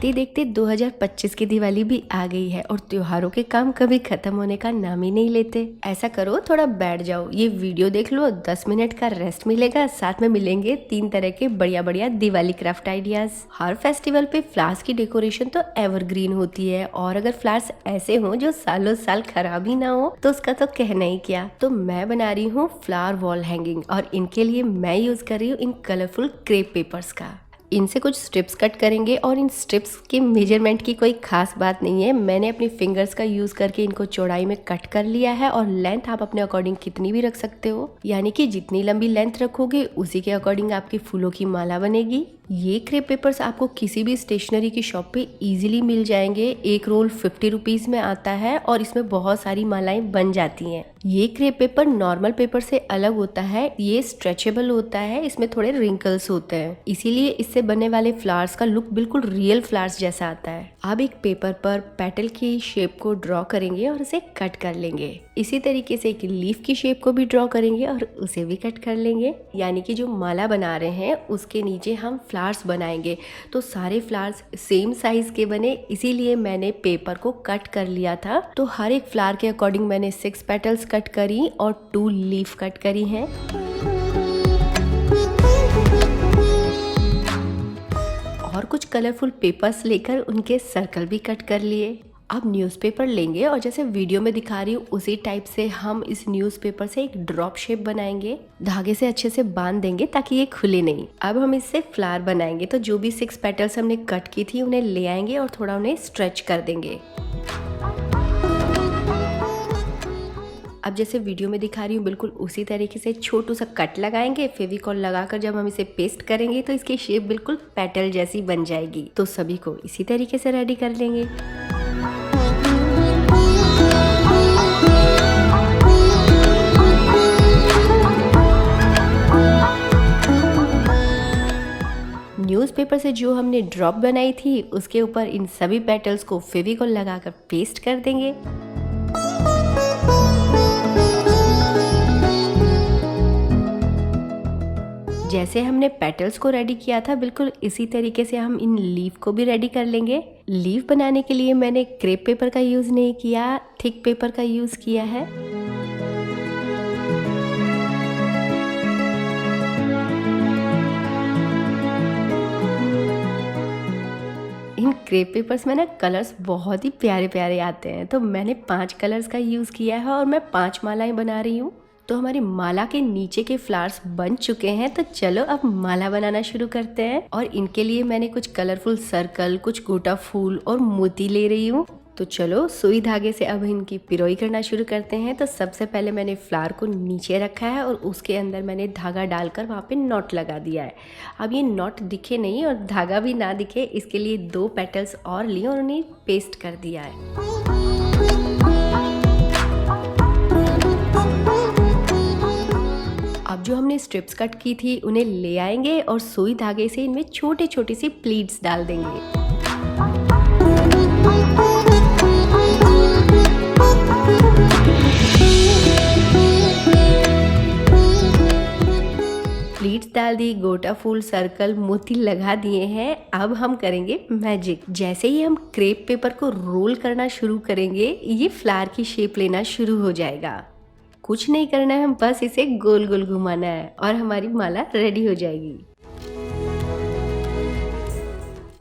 देखते देखते 2025 की दिवाली भी आ गई है और त्योहारों के काम कभी खत्म होने का नाम ही नहीं लेते। ऐसा करो, थोड़ा बैठ जाओ, ये वीडियो देख लो, 10 मिनट का रेस्ट मिलेगा, साथ में मिलेंगे 3 तरह के बढ़िया बढ़िया दिवाली क्राफ्ट आइडियाज। हर फेस्टिवल पे फ्लावर्स की डेकोरेशन तो एवरग्रीन होती है और अगर फ्लावर्स ऐसे हो जो सालों साल खराब ही ना हो तो उसका तो कहना ही क्या। तो मैं बना रही हूँ फ्लावर वॉल हैंगिंग और इनके लिए मैं यूज कर रही हूँ इन कलरफुल क्रेप पेपर्स का। इनसे कुछ स्ट्रिप्स कट करेंगे और इन स्ट्रिप्स के मेजरमेंट की कोई खास बात नहीं है। मैंने अपनी फिंगर्स का यूज करके इनको चौड़ाई में कट कर लिया है और लेंथ आप अपने अकॉर्डिंग कितनी भी रख सकते हो, यानी कि जितनी लंबी लेंथ रखोगे उसी के अकॉर्डिंग आपकी फूलों की माला बनेगी। ये क्रेप पेपर्स आपको किसी भी स्टेशनरी की शॉप पे इजीली मिल जाएंगे। एक रोल 50 रुपीज में आता है और इसमें बहुत सारी मालाएं बन जाती हैं। ये क्रेप पेपर नॉर्मल पेपर से अलग होता है, ये स्ट्रेचेबल होता है, इसमें थोड़े रिंकल्स होते हैं, इसीलिए इससे बनने वाले फ्लावर्स का लुक बिल्कुल रियल फ्लावर्स जैसा आता है। अब एक पेपर पर पेटल की शेप को ड्रॉ करेंगे और उसे कट कर लेंगे। इसी तरीके से एक लीफ की शेप को भी ड्रॉ करेंगे और उसे भी कट कर लेंगे, यानी कि जो माला बना रहे हैं उसके नीचे हम फ्लावर्स बनाएंगे। तो सारे फ्लावर्स सेम साइज के बने, इसीलिए मैंने पेपर को कट कर लिया था। तो हर एक फ्लावर के अकॉर्डिंग मैंने 6 पेटल्स कट करी और 2 लीफ कट करी हैं। और कुछ कलरफुल पेपर्स लेकर उनके सर्कल भी कट कर लिए। अब न्यूज़पेपर लेंगे और जैसे वीडियो में दिखा रही हूँ उसी टाइप से हम इस न्यूज़पेपर से एक ड्रॉप शेप बनाएंगे। धागे से अच्छे से बांध देंगे ताकि ये खुले नहीं। अब हम इससे फ्लावर बनाएंगे। तो जो भी 6 पेटल्स हमने कट की थी उन्हें ले आएंगे और थोड़ा उन्हें स्ट्रेच कर देंगे। अब जैसे वीडियो में दिखा रही हूँ बिल्कुल उसी तरीके से छोटू सा कट लगाएंगे। फेविकॉल लगाकर जब हम इसे पेस्ट करेंगे तो इसकी शेप बिल्कुल पेटल जैसी बन जाएगी। तो सभी को इसी तरीके से रेडी कर लेंगे। न्यूज़पेपर से जो हमने ड्रॉप बनाई थी उसके ऊपर इन सभी पेटल्स को फेविकॉल लगाकर पेस्ट कर देंगे। जैसे हमने पेटल्स को रेडी किया था बिल्कुल इसी तरीके से हम इन लीफ को भी रेडी कर लेंगे। लीफ बनाने के लिए मैंने क्रेप पेपर का यूज नहीं किया, थिक पेपर का यूज किया है। इन क्रेप पेपर्स में ना कलर्स बहुत ही प्यारे प्यारे आते हैं, तो मैंने 5 कलर्स का यूज किया है और मैं 5 मालाएं बना रही हूँ। तो हमारी माला के नीचे के फ्लावर्स बन चुके हैं, तो चलो अब माला बनाना शुरू करते हैं। और इनके लिए मैंने कुछ कलरफुल सर्कल, कुछ गोटा फूल और मोती ले रही हूँ। तो चलो सुई धागे से अब इनकी पिरोई करना शुरू करते हैं। तो सबसे पहले मैंने फ्लावर को नीचे रखा है और उसके अंदर मैंने धागा डालकर वहाँ पे नॉट लगा दिया है। अब ये नॉट दिखे नहीं और धागा भी ना दिखे, इसके लिए 2 पेटल्स और लिए और उन्हें पेस्ट कर दिया है। अब जो हमने स्ट्रिप्स कट की थी उन्हें ले आएंगे और सुई धागे से इनमें छोटे छोटे सी प्लीट्स डाल देंगे। प्लीट्स डाल दी, गोटा फूल, सर्कल, मोती लगा दिए हैं। अब हम करेंगे मैजिक। जैसे ही हम क्रेप पेपर को रोल करना शुरू करेंगे ये फ्लावर की शेप लेना शुरू हो जाएगा। कुछ नहीं करना है, हम बस इसे गोल गोल घुमाना है और हमारी माला रेडी हो जाएगी।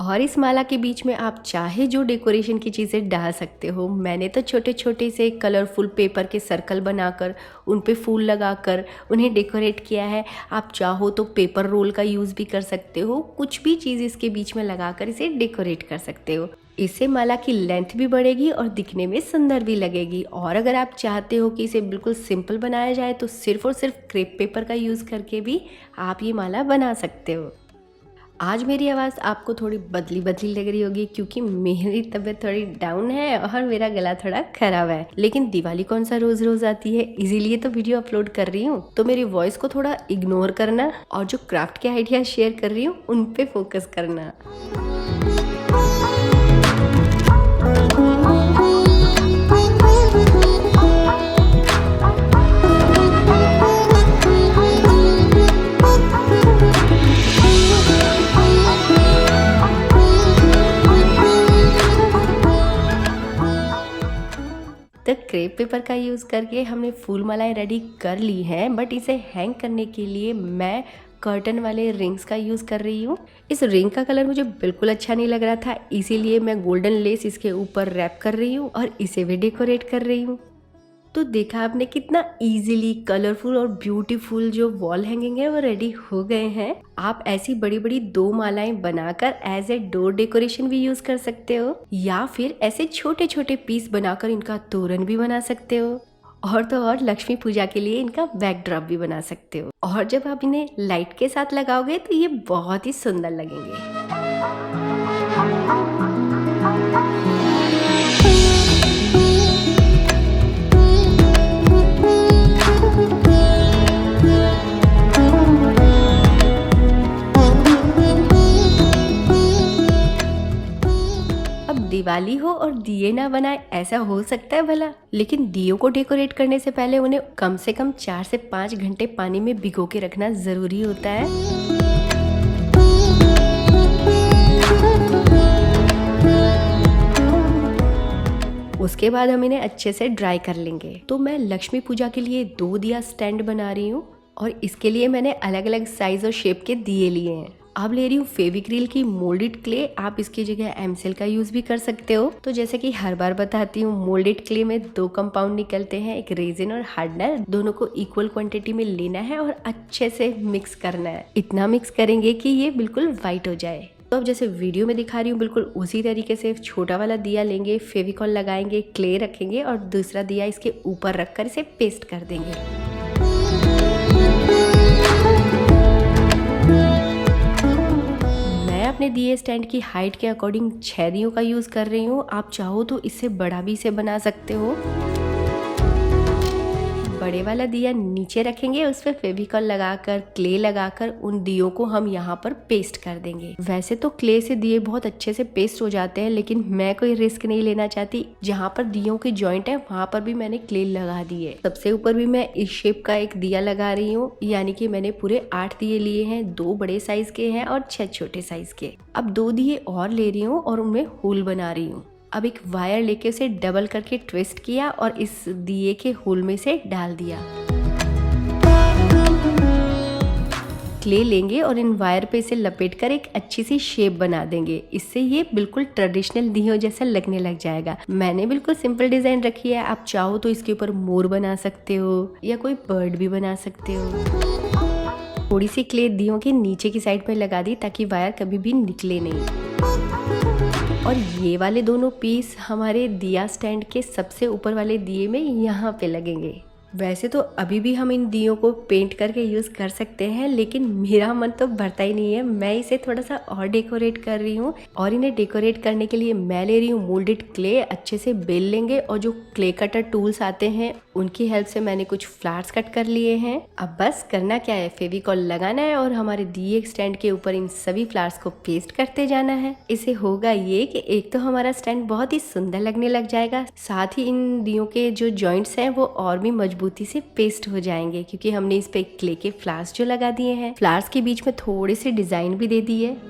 और इस माला के बीच में आप चाहे जो डेकोरेशन की चीज़ें डाल सकते हो। मैंने तो छोटे छोटे से कलरफुल पेपर के सर्कल बनाकर उन पे फूल लगाकर उन्हें डेकोरेट किया है। आप चाहो तो पेपर रोल का यूज़ भी कर सकते हो, कुछ भी चीज़ इसके बीच में लगाकर इसे डेकोरेट कर सकते हो। इससे माला की लेंथ भी बढ़ेगी और दिखने में सुंदर भी लगेगी। और अगर आप चाहते हो कि इसे बिल्कुल सिंपल बनाया जाए तो सिर्फ और सिर्फ क्रेप पेपर का यूज़ करके भी आप ये माला बना सकते हो। आज मेरी आवाज़ आपको थोड़ी बदली बदली लग रही होगी क्योंकि मेरी तबीयत थोड़ी डाउन है और मेरा गला थोड़ा खराब है, लेकिन दिवाली कौन सा रोज रोज आती है, इसीलिए तो वीडियो अपलोड कर रही हूँ। तो मेरी वॉइस को थोड़ा इग्नोर करना और जो क्राफ्ट के आइडिया शेयर कर रही हूँ उन पे फोकस करना। क्रेप पेपर का यूज़ करके हमने फूल मालाएं रेडी कर ली हैं, बट इसे हैंग करने के लिए मैं कर्टन वाले रिंग्स का यूज़ कर रही हूँ। इस रिंग का कलर मुझे बिल्कुल अच्छा नहीं लग रहा था, इसीलिए मैं गोल्डन लेस इसके ऊपर रैप कर रही हूँ और इसे भी डेकोरेट कर रही हूँ। तो देखा आपने कितना इजीली कलरफुल और ब्यूटीफुल जो वॉल हैंगिंग है वो रेडी हो गए हैं। आप ऐसी बड़ी बड़ी 2 मालाएं बनाकर एज ए डोर डेकोरेशन भी यूज कर सकते हो, या फिर ऐसे छोटे छोटे पीस बनाकर इनका तोरण भी बना सकते हो, और तो और लक्ष्मी पूजा के लिए इनका बैकड्रॉप भी बना सकते हो। और जब आप इन्हें लाइट के साथ लगाओगे तो ये बहुत ही सुंदर लगेंगे। दिवाली हो और दिए ना बनाए, ऐसा हो सकता है भला? लेकिन दियों को डेकोरेट करने से पहले उन्हें कम से कम 4 से 5 घंटे पानी में भिगो के रखना जरूरी होता है। उसके बाद हम इन्हें अच्छे से ड्राई कर लेंगे। तो मैं लक्ष्मी पूजा के लिए 2 दिया स्टैंड बना रही हूँ, और इसके लिए मैंने अलग अलग साइज और शेप के दिए लिए हैं। अब ले रही हूँ फेविक्रिल की मोल्डेड क्ले, आप इसकी जगह एमसेल का यूज भी कर सकते हो। तो जैसे कि हर बार बताती हूँ, मोल्डेड क्ले में 2 कंपाउंड निकलते हैं, एक रेजिन और हार्डनर। दोनों को इक्वल क्वांटिटी में लेना है और अच्छे से मिक्स करना है। इतना मिक्स करेंगे कि ये बिल्कुल व्हाइट हो जाए। तो अब जैसे वीडियो में दिखा रही हूँ बिल्कुल उसी तरीके से छोटा वाला दिया लेंगे, फेविकॉल लगाएंगे, क्ले रखेंगे और दूसरा दिया इसके ऊपर रखकर इसे पेस्ट कर देंगे। अपने दिए स्टैंड की हाइट के अकॉर्डिंग 6 दियों का यूज कर रही हूँ। आप चाहो तो इससे बड़ा भी इसे बना सकते हो। बड़े वाला दिया नीचे रखेंगे, उस पर फेविकॉल लगाकर, क्ले लगाकर उन दियों को हम यहाँ पर पेस्ट कर देंगे। वैसे तो क्ले से दिए बहुत अच्छे से पेस्ट हो जाते हैं, लेकिन मैं कोई रिस्क नहीं लेना चाहती। जहाँ पर दियों की जॉइंट है वहाँ पर भी मैंने क्ले लगा दी है। सबसे ऊपर भी मैं इस शेप का एक दिया लगा रही हूँ, यानी कि मैंने पूरे 8 दिए लिए हैं। 2 बड़े साइज के हैं और 6 छोटे साइज के। अब 2 दिए और ले रही हूँ और उनमें होल बना रही हूँ। अब एक वायर लेके उसे डबल करके ट्विस्ट किया और इस दिए के होल में से डाल दिया। क्ले लेंगे और इन वायर पे इसे लपेटकर एक अच्छी सी शेप बना देंगे। इससे ये बिल्कुल ट्रेडिशनल दियों जैसा लगने लग जाएगा। मैंने बिल्कुल सिंपल डिजाइन रखी है, आप चाहो तो इसके ऊपर मोर बना सकते हो या कोई बर्ड भी बना सकते हो। थोड़ी सी क्ले दियों के नीचे की साइड पर लगा दी ताकि वायर कभी भी निकले नहीं। और ये वाले दोनों पीस हमारे दिया स्टैंड के सबसे ऊपर वाले दिए में यहाँ पे लगेंगे। वैसे तो अभी भी हम इन दियों को पेंट करके यूज़ कर सकते हैं, लेकिन मेरा मन तो भरता ही नहीं है। मैं इसे थोड़ा सा और डेकोरेट कर रही हूँ, और इन्हें डेकोरेट करने के लिए मैं ले रही हूँ मोल्डेड क्ले। अच्छे से बेल लेंगे और जो क्ले कटर टूल्स आते हैं उनकी हेल्प से मैंने कुछ फ्लावर्स कट कर लिए हैं। अब बस करना क्या है, फेविकॉल लगाना है और हमारे दिए स्टैंड के ऊपर इन सभी फ्लावर्स को पेस्ट करते जाना है। इससे होगा ये कि एक तो हमारा स्टैंड बहुत ही सुंदर लगने लग जाएगा, साथ ही इन दियों के जो जॉइंट्स हैं वो और भी मजबूती से पेस्ट हो जाएंगे, क्योंकि हमने इस पे क्ले के फ्लावर्स जो लगा दिए हैं। फ्लावर्स के बीच में थोड़ी सी डिजाइन भी दे दी है।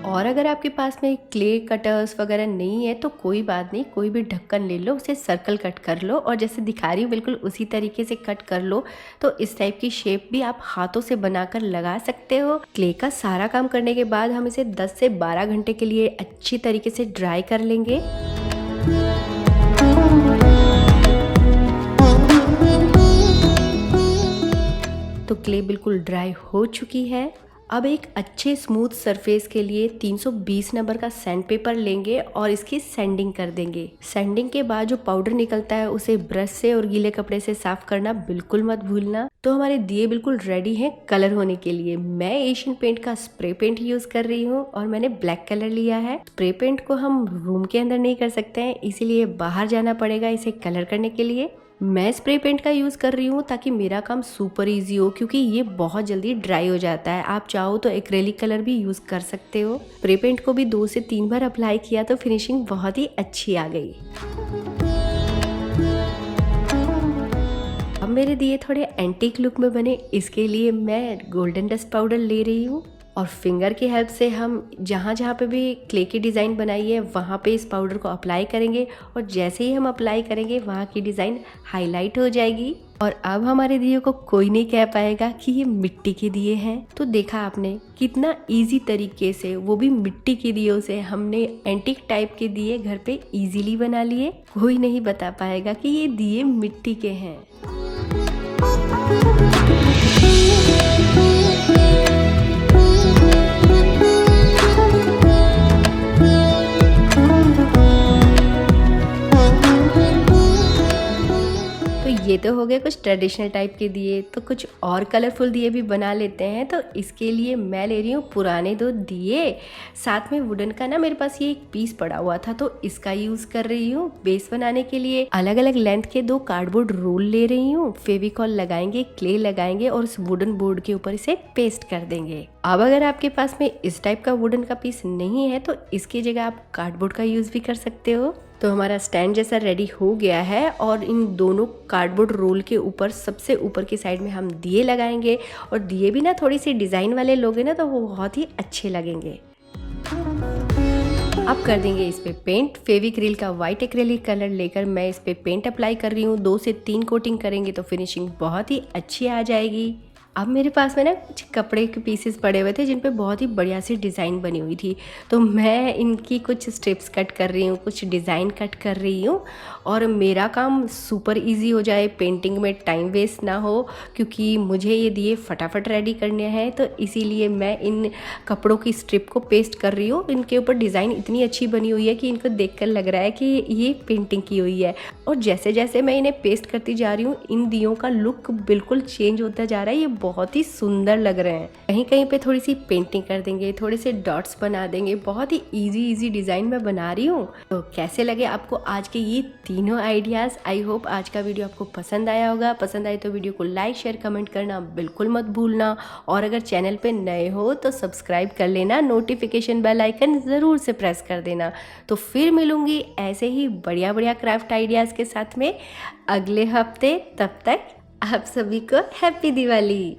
और अगर आपके पास में क्ले कटर्स वगैरह नहीं है तो कोई बात नहीं, कोई भी ढक्कन ले लो, उसे सर्कल कट कर लो और जैसे दिखा रही हूँ बिल्कुल उसी तरीके से कट कर लो। तो इस टाइप की शेप भी आप हाथों से बनाकर लगा सकते हो। क्ले का सारा काम करने के बाद हम इसे 10 से 12 घंटे के लिए अच्छी तरीके से ड्राई कर लेंगे। तो क्ले बिल्कुल ड्राई हो चुकी है। अब एक अच्छे स्मूथ सरफेस के लिए 320 नंबर का सैंड पेपर लेंगे और इसकी सैंडिंग कर देंगे। सैंडिंग के बाद जो पाउडर निकलता है उसे ब्रश से और गीले कपड़े से साफ करना बिल्कुल मत भूलना। तो हमारे दिए बिल्कुल रेडी हैं कलर होने के लिए। मैं एशियन पेंट का स्प्रे पेंट यूज कर रही हूँ और मैंने ब्लैक कलर लिया है। स्प्रे पेंट को हम रूम के अंदर नहीं कर सकते हैं, इसीलिए बाहर जाना पड़ेगा इसे कलर करने के लिए। मैं स्प्रे पेंट का यूज़ कर रही हूँ ताकि मेरा काम सुपर इजी हो, क्योंकि ये बहुत जल्दी ड्राई हो जाता है। आप चाहो तो एक्रेलिक कलर भी यूज़ कर सकते हो। स्प्रे पेंट को भी 2 से 3 बार अप्लाई किया तो फिनिशिंग बहुत ही अच्छी आ गई। अब मेरे दिए थोड़े एंटीक लुक में बने, इसके लिए मैं गोल्डन डस्ट पाउडर ले रही हूँ और फिंगर की हेल्प से हम जहाँ जहाँ पे भी क्ले की डिज़ाइन बनाई है वहाँ पे इस पाउडर को अप्लाई करेंगे और जैसे ही हम अप्लाई करेंगे वहाँ की डिज़ाइन हाईलाइट हो जाएगी और अब हमारे दिए को कोई नहीं कह पाएगा कि ये मिट्टी के दिए हैं। तो देखा आपने कितना इजी तरीके से, वो भी मिट्टी के दियों से, हमने एंटीक टाइप के दिए घर पे इजीली बना लिए। कोई नहीं बता पाएगा कि ये दिए मिट्टी के हैं। ये तो हो गए कुछ ट्रेडिशनल टाइप के दिए, तो कुछ और कलरफुल दिए भी बना लेते हैं। तो इसके लिए मैं ले रही हूँ पुराने 2 दिए, साथ में वुडन का ना मेरे पास ये एक पीस पड़ा हुआ था तो इसका यूज़ कर रही हूँ बेस बनाने के लिए। अलग अलग लेंथ के 2 कार्डबोर्ड रोल ले रही हूँ, फेविकॉल लगाएंगे, क्ले लगाएंगे और उस वुडन बोर्ड के ऊपर इसे पेस्ट कर देंगे। अब अगर आपके पास में इस टाइप का वुडन का पीस नहीं है तो इसकी जगह आप कार्डबोर्ड का यूज़ भी कर सकते हो। तो हमारा स्टैंड जैसा रेडी हो गया है और इन दोनों कार्डबोर्ड रोल के ऊपर सबसे ऊपर की साइड में हम दिए लगाएंगे और दिए भी ना थोड़ी सी डिज़ाइन वाले लोगे ना तो वो बहुत ही अच्छे लगेंगे। अब कर देंगे इस पे पेंट। फेविक्रिल का वाइट एक्रेलिक कलर लेकर मैं इस पे पेंट अप्लाई कर रही हूँ। 2 से 3 कोटिंग करेंगे तो फिनिशिंग बहुत ही अच्छी आ जाएगी। अब मेरे पास में ना कुछ कपड़े के पीसेस पड़े हुए थे जिन पे बहुत ही बढ़िया सी डिज़ाइन बनी हुई थी, तो मैं इनकी कुछ स्ट्रिप्स कट कर रही हूँ, कुछ डिज़ाइन कट कर रही हूँ और मेरा काम सुपर इजी हो जाए, पेंटिंग में टाइम वेस्ट ना हो, क्योंकि मुझे ये दिए फटाफट रेडी करने हैं। तो इसीलिए मैं इन कपड़ों की स्ट्रिप को पेस्ट कर रही हूँ। इनके ऊपर डिज़ाइन इतनी अच्छी बनी हुई है कि इनको देखकर लग रहा है कि ये पेंटिंग की हुई है। और जैसे जैसे मैं इन्हें पेस्ट करती जा रही हूँ इन दियों का लुक बिल्कुल चेंज होता जा रहा है। ये बहुत ही सुंदर लग रहे हैं। कहीं कहीं पे थोड़ी सी पेंटिंग कर देंगे, थोड़े से डॉट्स बना देंगे। बहुत ही इजी डिजाइन मैं बना रही हूँ। तो कैसे लगे आपको आज के ये तीनों आइडियाज? आई होप आज का वीडियो आपको पसंद आया होगा। पसंद आए तो वीडियो को लाइक शेयर कमेंट करना बिल्कुल मत भूलना और अगर चैनल पे नए हो तो सब्सक्राइब कर लेना, नोटिफिकेशन बेल आइकन जरूर से प्रेस कर देना। तो फिर मिलूंगी ऐसे ही बढ़िया बढ़िया क्राफ्ट आइडियाज के साथ में अगले हफ्ते। तब तक आप सभी को हैप्पी दिवाली।